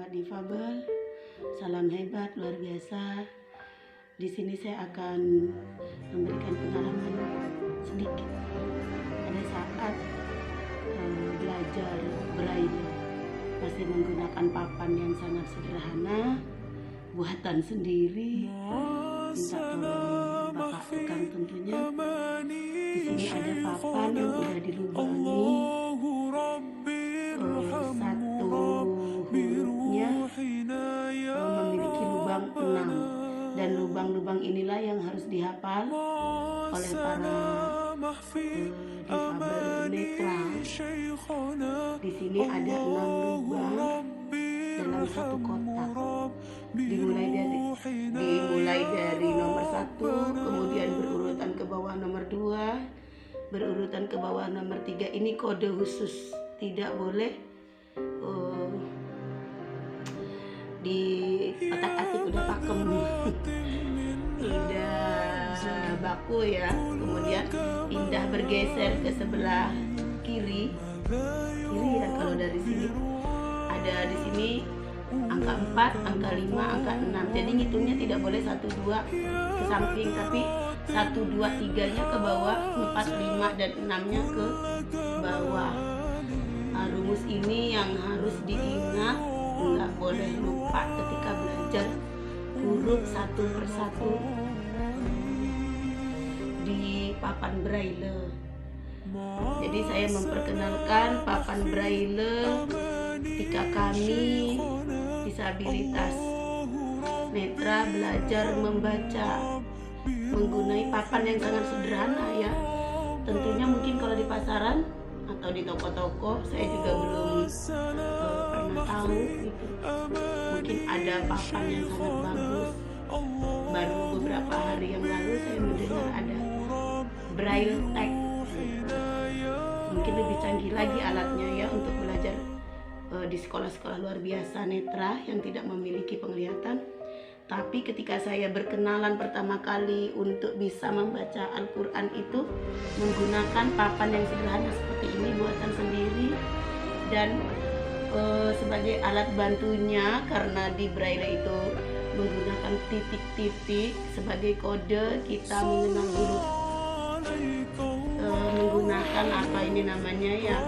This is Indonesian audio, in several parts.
anak difabel. Salam hebat, luar biasa. Di sini saya akan memberikan pengalaman sedikit pada saat belajar braille, masih menggunakan papan yang sangat sederhana, buatan sendiri. Minta tolong Bapak tukang tentunya. Di sini ada papan yang sudah dilubangi. Satu hurufnya memiliki lubang 6, dan lubang-lubang inilah yang harus dihafal oleh para difabel netra. Di sini ada 6 lubang dalam satu kotak. Dimulai dari nomor 1, kemudian berurutan ke bawah nomor 2, berurutan ke bawah nomor 3. Ini kode khusus, tidak boleh di otak-atik udah pakem, udah baku ya. Kemudian pindah bergeser ke sebelah kiri ya. Kalau dari sini ada di sini angka 4, angka 5, angka 6. Jadi ngitungnya tidak boleh 1, 2 ke samping, tapi 1, 2, 3-nya ke bawah, 4, 5 dan 6-nya ke bawah. Rumus ini yang harus diingat, nggak boleh lupa ketika belajar huruf satu persatu di papan braille. Jadi saya memperkenalkan papan braille ketika kami disabilitas netra belajar membaca menggunakan papan yang sangat sederhana ya. Tentunya mungkin kalau di pasaran atau di toko-toko saya juga belum pernah tahu gitu. Mungkin ada papan yang sangat bagus. Baru beberapa hari yang lalu saya mendengar ada braille text. Mungkin lebih canggih lagi alatnya ya untuk belajar di sekolah-sekolah luar biasa netra yang tidak memiliki penglihatan. Tapi ketika saya berkenalan pertama kali untuk bisa membaca Al-Quran itu menggunakan papan yang sederhana seperti ini, buatan sendiri, dan sebagai alat bantunya karena di braille itu menggunakan titik-titik sebagai kode kita mengenal huruf, menggunakan apa ini namanya ya,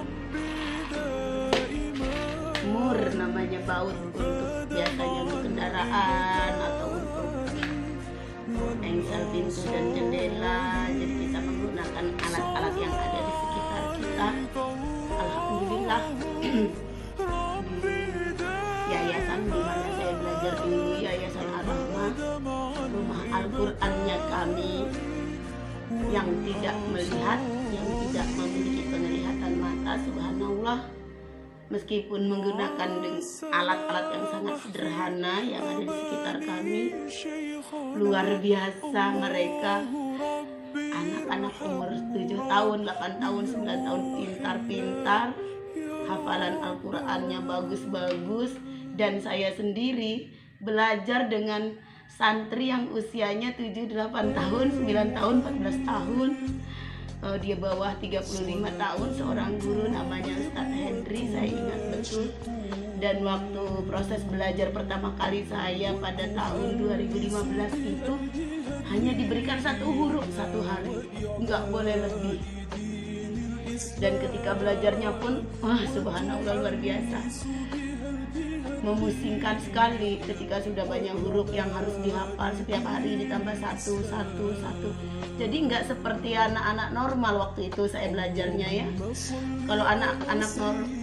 mur namanya, baut untuk biasanya untuk kendaraan atau untuk engsel pintu dan jendela. Jadi kita menggunakan alat-alat yang ada di sekitar kita. Alhamdulillah yayasan di mana saya belajar dulu, Yayasan Ar-Rahmah, rumah Al-Qurannya kami yang tidak melihat, yang tidak memiliki penglihatan mata, subhanallah, meskipun menggunakan alat-alat yang sangat sederhana yang ada di sekitar kami, luar biasa mereka, anak-anak umur 7 tahun, 8 tahun, 9 tahun, pintar-pintar, hafalan Al-Qurannya bagus-bagus. Dan saya sendiri belajar dengan santri yang usianya 7, 8 tahun, 9 tahun, 14 tahun. Dia bawah 35 tahun, seorang guru namanya Ustadz Henry, saya ingat betul. Dan waktu proses belajar pertama kali saya pada tahun 2015 itu hanya diberikan 1 huruf 1 hari, nggak boleh lebih. Dan ketika belajarnya pun, wah subhanallah, luar biasa, memusingkan sekali ketika sudah banyak huruf yang harus dihafal setiap hari ditambah 1. Jadi nggak seperti anak-anak normal waktu itu saya belajarnya ya. Kalau anak-anak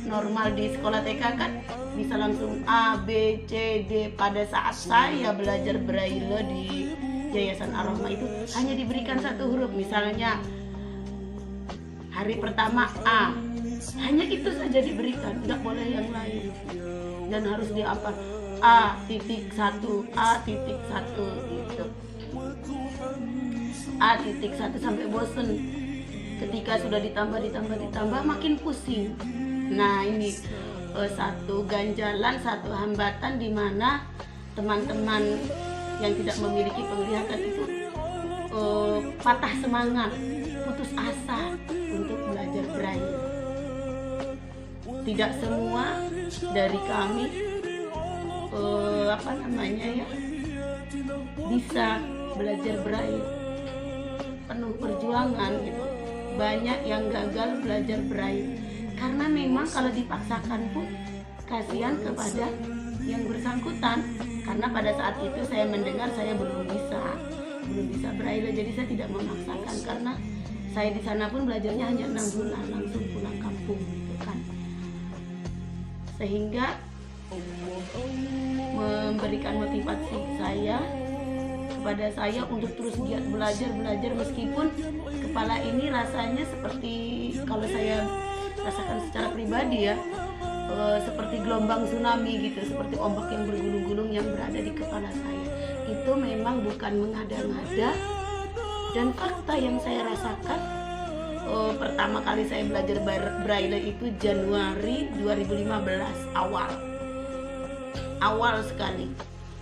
normal di sekolah TK kan bisa langsung A, B, C, D. Pada saat saya belajar braille di Yayasan Ar-Rahmah itu hanya diberikan 1 huruf. Misalnya hari pertama A, hanya itu saja diberikan, nggak boleh yang lain. Dan harus dihafal A.1, A.1 gitu. A.1 sampai bosen. Ketika sudah ditambah makin pusing. Nah ini satu ganjalan, satu hambatan di mana teman-teman yang tidak memiliki penglihatan itu patah semangat, putus asa untuk belajar braille. Tidak semua dari kami apa namanya ya, bisa belajar braille. Penuh perjuangan gitu. Banyak yang gagal belajar braille karena memang kalau dipaksakan pun kasihan kepada yang bersangkutan, karena pada saat itu saya mendengar saya belum bisa braille, jadi saya tidak memaksakan karena saya di sana pun belajarnya hanya 6 bulan langsung pulang kampung gitu kan, sehingga memberikan motivasi saya kepada saya untuk terus giat belajar meskipun kepala ini rasanya seperti, kalau saya rasakan secara pribadi ya, seperti gelombang tsunami gitu, seperti ombak yang bergulung-gulung yang berada di kepala saya. Itu memang bukan mengada-ngada, dan fakta yang saya rasakan pertama kali saya belajar braille itu Januari 2015 awal sekali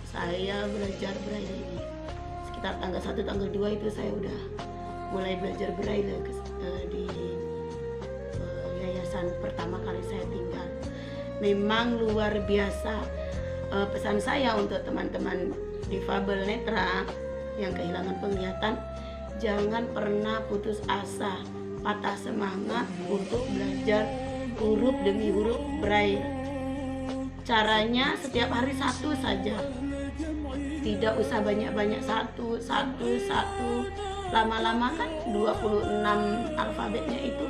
saya belajar braille ini. Sekitar tanggal 1 tanggal 2 itu saya udah mulai belajar braille di yayasan pertama kali saya tinggal. Memang luar biasa. Pesan saya untuk teman-teman difabel netra yang kehilangan penglihatan, jangan pernah putus asa, patah semangat untuk belajar huruf demi huruf braille. Caranya setiap hari satu saja, tidak usah banyak-banyak, satu. Lama-lama kan 26 alfabetnya itu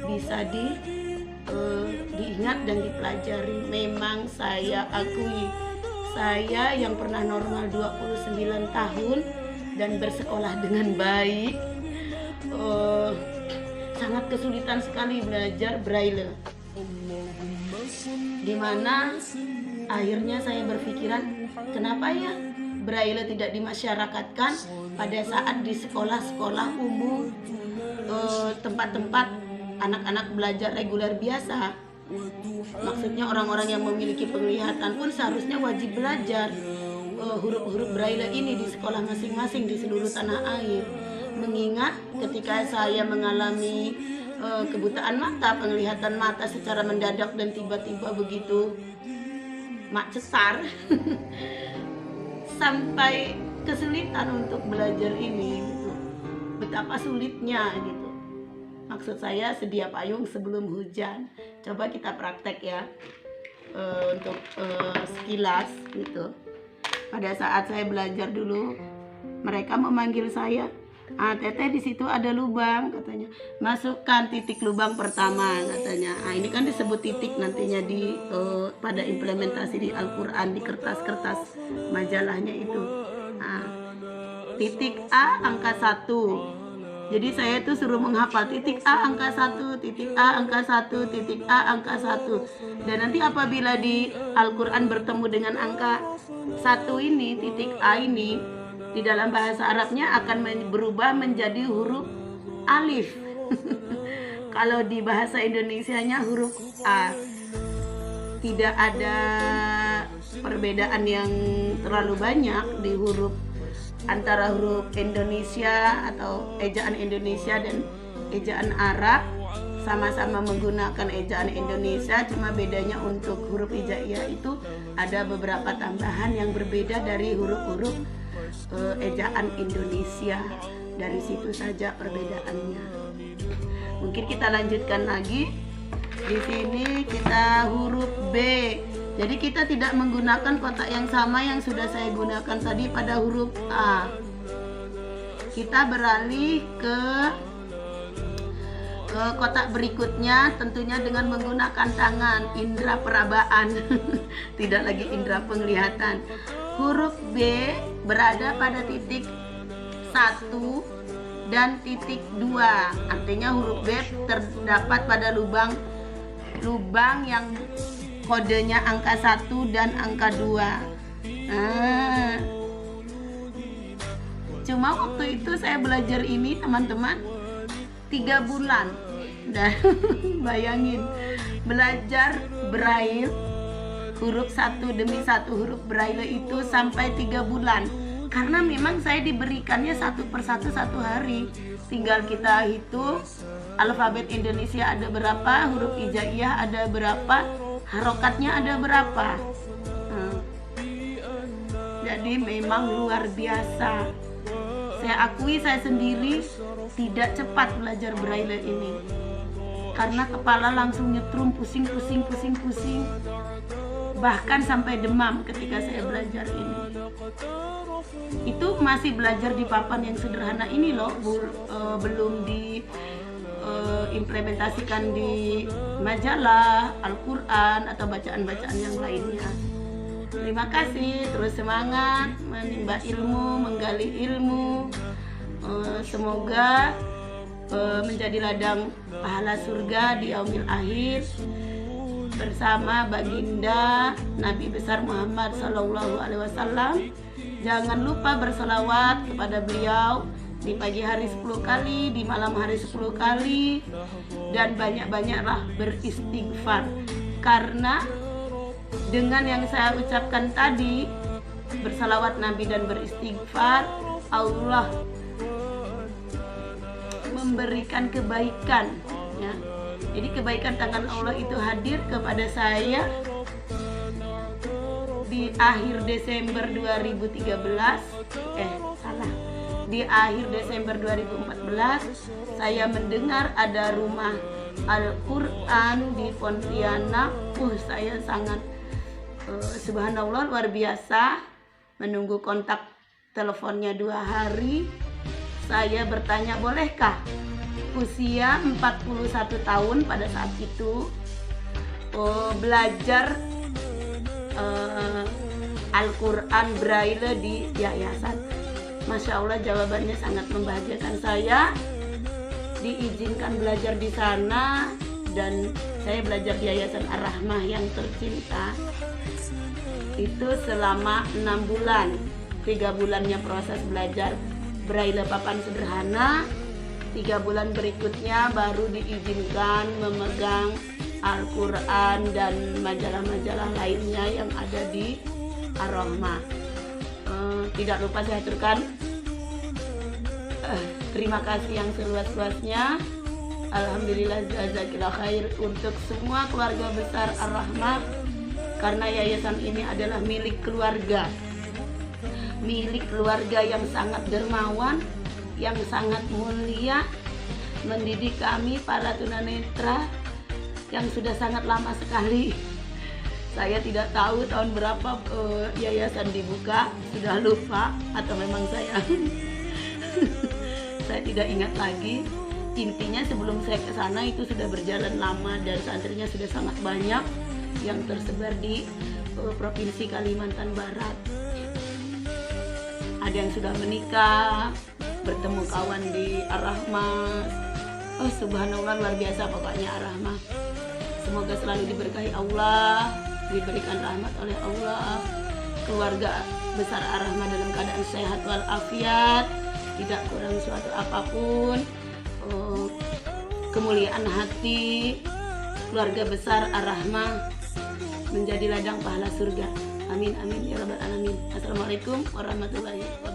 bisa diingat dan dipelajari. Memang saya akui, saya yang pernah normal 29 tahun dan bersekolah dengan baik, sangat kesulitan sekali belajar braille, dimana akhirnya saya berpikiran, kenapa ya braille tidak dimasyarakatkan pada saat di sekolah-sekolah umum, tempat-tempat anak-anak belajar reguler biasa. Maksudnya orang-orang yang memiliki penglihatan pun seharusnya wajib belajar huruf-huruf braille ini di sekolah masing-masing di seluruh tanah air. Mengingat ketika saya mengalami kebutaan mata, penglihatan mata secara mendadak dan tiba-tiba begitu cetar sampai kesulitan untuk belajar ini gitu. Betapa sulitnya gitu. Maksud saya sedia payung sebelum hujan. Coba kita praktek ya, untuk sekilas gitu. Pada saat saya belajar dulu, mereka memanggil saya, Teteh di situ ada lubang, katanya. Masukkan titik lubang pertama, katanya. Ini kan disebut titik nantinya di pada implementasi di Al-Quran, di kertas-kertas majalahnya itu. Titik A angka 1. Jadi saya tuh suruh menghafal titik A angka 1, titik A angka 1, titik A angka 1. Dan nanti apabila di Al-Quran bertemu dengan angka 1 ini, titik A ini, di dalam bahasa Arabnya akan berubah menjadi huruf alif. Kalau di bahasa Indonesianya huruf A. Tidak ada perbedaan yang terlalu banyak di huruf antara huruf Indonesia atau ejaan Indonesia dan ejaan Arab. Sama-sama menggunakan ejaan Indonesia, cuma bedanya untuk huruf hijaiyah itu ada beberapa tambahan yang berbeda dari huruf-huruf ejaan Indonesia. Dari situ saja perbedaannya. Mungkin kita lanjutkan lagi. Di sini kita huruf B. Jadi kita tidak menggunakan kotak yang sama yang sudah saya gunakan tadi pada huruf A. Kita beralih ke kotak berikutnya, tentunya dengan menggunakan tangan, indera perabaan. Tidak lagi indera penglihatan. Huruf B berada pada titik 1 dan titik 2. Artinya huruf B terdapat pada lubang yang kodenya angka 1 dan angka 2. Cuma waktu itu saya belajar ini teman-teman 3 bulan. Dan bayangin, belajar braille huruf satu demi satu huruf braille itu sampai 3 bulan. Karena memang saya diberikannya satu persatu satu hari. Tinggal kita hitung alfabet Indonesia ada berapa, huruf hijaiyah ada berapa, harokatnya ada berapa. Jadi memang luar biasa. Saya akui saya sendiri tidak cepat belajar Braille ini, karena kepala langsung nyetrum, pusing, bahkan sampai demam ketika saya belajar ini. Itu masih belajar di papan yang sederhana ini loh, belum diimplementasikan di majalah, Al-Quran, atau bacaan-bacaan yang lainnya. Terima kasih, terus semangat menimba ilmu, menggali ilmu. Semoga menjadi ladang pahala surga di yaumil akhir bersama baginda Nabi besar Muhammad SAW. Jangan lupa berselawat kepada beliau di pagi hari 10 kali, di malam hari 10 kali, dan banyak-banyaklah beristighfar. Karena dengan yang saya ucapkan tadi, bersalawat Nabi dan beristighfar, Allah memberikan kebaikan, ya. Jadi kebaikan tangan Allah itu hadir kepada saya di akhir Desember 2013. Di akhir Desember 2014 saya mendengar ada rumah Al-Quran di Pontianak. Saya sangat subhanallah, luar biasa. Menunggu kontak teleponnya 2 hari. Saya bertanya, bolehkah usia 41 tahun pada saat itu belajar Al-Quran Braille di yayasan? Masya Allah, jawabannya sangat membahagiakan saya. Diizinkan belajar di sana, dan saya belajar di Yayasan Ar-Rahmah yang tercinta itu selama 6 bulan. 3 bulannya proses belajar Braille papan sederhana, 3 bulan berikutnya baru diizinkan memegang Al-Quran dan majalah-majalah lainnya yang ada di Ar-Rahmah. Tidak lupa saya aturkan terima kasih yang seluas-luasnya. Alhamdulillah jazakillah khair untuk semua keluarga besar Ar-Rahmah, karena yayasan ini adalah milik keluarga yang sangat dermawan, yang sangat mulia, mendidik kami para tunanetra yang sudah sangat lama sekali. Saya tidak tahu tahun berapa yayasan dibuka, sudah lupa, atau memang saya saya tidak ingat lagi. Intinya sebelum saya ke sana itu sudah berjalan lama, dan santrinya sudah sangat banyak yang tersebar di Provinsi Kalimantan Barat. Ada yang sudah menikah, bertemu kawan di Ar-Rahmah. Subhanallah, luar biasa pokoknya Ar-Rahmah. Semoga selalu diberkahi Allah, diberikan rahmat oleh Allah. Keluarga besar Ar-Rahmah dalam keadaan sehat walafiat, tidak kurang suatu apapun. Kemuliaan hati keluarga besar Ar-Rahmah menjadi ladang pahala surga. Amin amin ya rabbal alamin. Assalamualaikum warahmatullahi wabarakatuh.